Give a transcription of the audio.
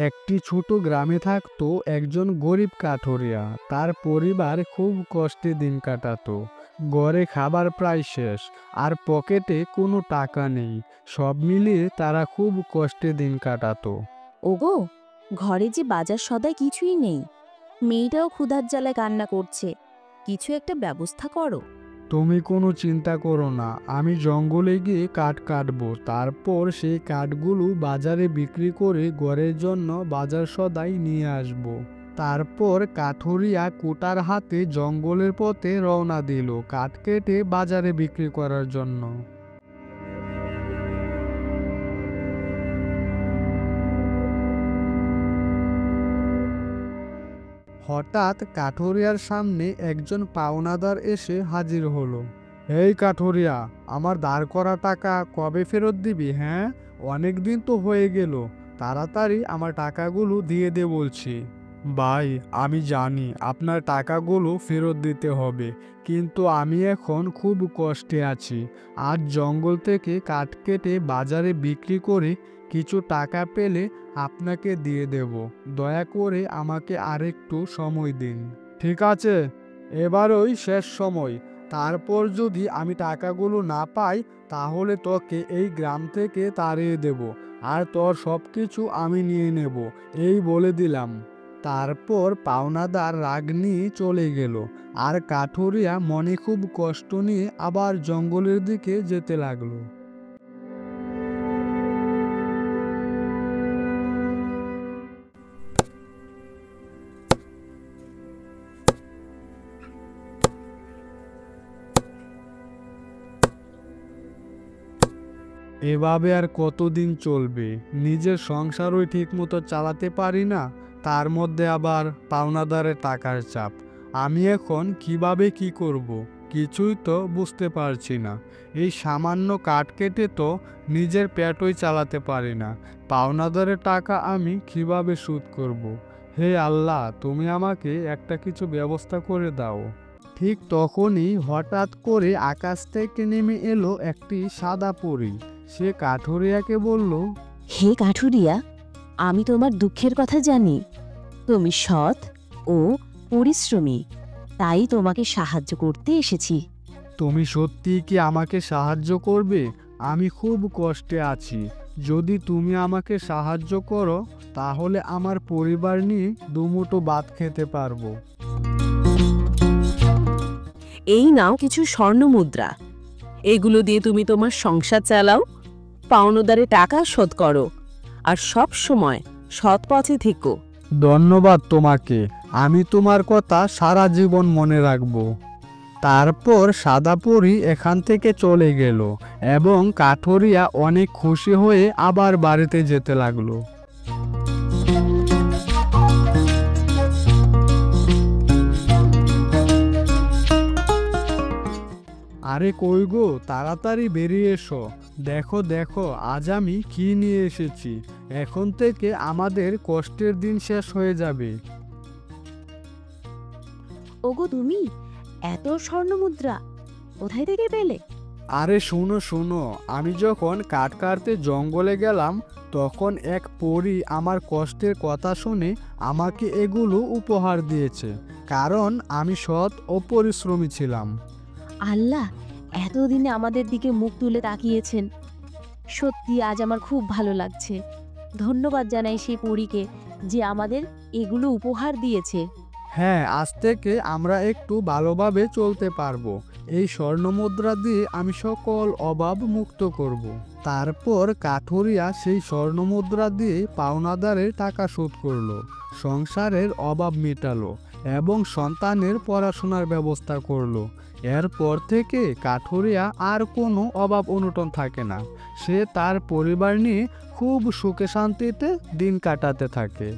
একটি ছোট গ্রামে থাকতো একজন গরিব কাঠুরিয়া। তার পরিবার খুব কষ্টে দিন কাটাতো। ঘরে খাবার প্রায় শেষ, আর পকেটে কোনো টাকা নেই। সব মিলিয়ে তারা খুব কষ্টে দিন কাটাতো। ওগো, ঘরে যে বাজার সদাই কিছুই নেই। মেয়েটাও ক্ষুধার জ্বালায় কান্না করছে। কিছু একটা ব্যবস্থা করো। তুমি কোনো চিন্তা করো না, আমি জঙ্গলে গিয়ে কাঠ কাটবো। তারপর সেই কাঠগুলো বাজারে বিক্রি করে ঘরের জন্য বাজার সদাই নিয়ে আসবো। তারপর কাঠুরিয়া কুটার হাতে জঙ্গলের পথে রওনা দিল কাঠ কেটে বাজারে বিক্রি করার জন্য। হঠাৎ কাঠুরিয়ার সামনে একজন পাওনাদার এসে হাজির হলো। এই কাঠুরিয়া, আমার দাঁড় করা টাকা কবে ফেরত দিবি? হ্যাঁ, অনেক দিন তো হয়ে গেল। তাড়াতাড়ি আমার টাকাগুলো দিয়ে দে বলছি। ভাই, আমি জানি আপনার টাকাগুলো ফেরত দিতে হবে, কিন্তু আমি এখন খুব কষ্টে আছি। আজ জঙ্গল থেকে কাঠ কেটে বাজারে বিক্রি করে কিছু টাকা পেলে আপনাকে দিয়ে দেব। দয়া করে আমাকে আরেকটু সময় দিন। ঠিক আছে, এবারই শেষ সময়। তারপর যদি আমি টাকাগুলো না পাই, তাহলে তোকে এই গ্রাম থেকে তাড়িয়ে দেব, আর তোর সব কিছু আমি নিয়ে নেব, এই বলে দিলাম। তারপর পাওনাদার রাগ নিয়ে চলে গেল, আর কাঠুরিয়া মনে খুব কষ্ট নিয়ে আবার জঙ্গলের দিকে যেতে লাগলো। এভাবে আর কতদিন চলবে? নিজের সংসারই ঠিকমতো চালাতে পারি না, তার মধ্যে আবার পাওনাদারের টাকার চাপ। আমি এখন কিভাবে কি করব? কিছুই তো বুঝতে পারছি না। এই সামান্য কাঠ কেটে তো নিজের পেটই চালাতে পারি না, পাওনাদারের টাকা আমি কিভাবে শোধ করব? হে আল্লাহ, তুমি আমাকে একটা কিছু ব্যবস্থা করে দাও। ঠিক তখনই হঠাৎ করে আকাশ থেকে নেমে এলো একটি সাদা পরী। সে কাঠুরিয়াকে বলল, হে কাঠুরিয়া, আমি তোমার দুঃখের কথা জানি। তুমি সৎ ও পরিশ্রমী, তাই তোমাকে সাহায্য করতে এসেছি। তুমি সত্যিই কি আমাকে সাহায্য করবে? আমি খুব কষ্টে আছি। যদি তুমি আমাকে সাহায্য করো, তাহলে আমার পরিবার নিয়ে দুমুঠো ভাত খেতে পারবো। এই নাও কিছু স্বর্ণ মুদ্রা। এগুলো দিয়ে তুমি তোমার সংসার চালাও, পাওনাদারে টাকা শোধ করো, আর সব সময় সৎ পথে থেকো। ধন্যবাদ তোমাকে, আমি তোমার কথা সারা জীবন মনে রাখবো। তারপর সাদা পরী এখান থেকে চলে গেল, এবং কাঠুরিয়া অনেক খুশি হয়ে আবার বাড়িতে যেতে লাগলো। আরে কই গো, তাড়াতাড়ি বেরিয়ে এসো। দেখো দেখো, আজ আমি কি নিয়ে এসেছি। এখন থেকে আমাদের কষ্টের দিন শেষ হয়ে যাবে। ওগো, তুমি এত স্বর্ণ মুদ্রা কোথায় থেকে পেলে? আরে শোনো শোনো, আমি যখন কাঠ কাটতে জঙ্গলে গেলাম, তখন এক পরী আমার কষ্টের কথা শুনে আমাকে এগুলো উপহার দিয়েছে, কারণ আমি সৎ ও পরিশ্রমী ছিলাম। আল্লাহ এতদিনে আমাদের দিকে মুখ তুলে তাকিয়েছেন। সত্যি আজ আমার খুব ভালো লাগছে। ধন্যবাদ জানাই সেই পরীকে, যে আমাদের এগুলো উপহার দিয়েছে। হ্যাঁ, আজ থেকে আমরা একটু ভালোভাবে চলতে পারবো। এই স্বর্ণমুদ্রা দিয়ে আমি সকল অভাব মুক্ত করব। তারপর কাঠুরিয়া সেই স্বর্ণমুদ্রা দিয়ে পাওনাদারের টাকা শোধ করলো, সংসারের অভাব মেটালো, এবং সন্তানের পড়াশোনার ব্যবস্থা করলো। এরপর থেকে কাঠুরিয়া আর কোনো অভাব অনটন থাকে না। সে তার পরিবার নিয়ে খুব সুখে শান্তিতে দিন কাটাতে থাকে।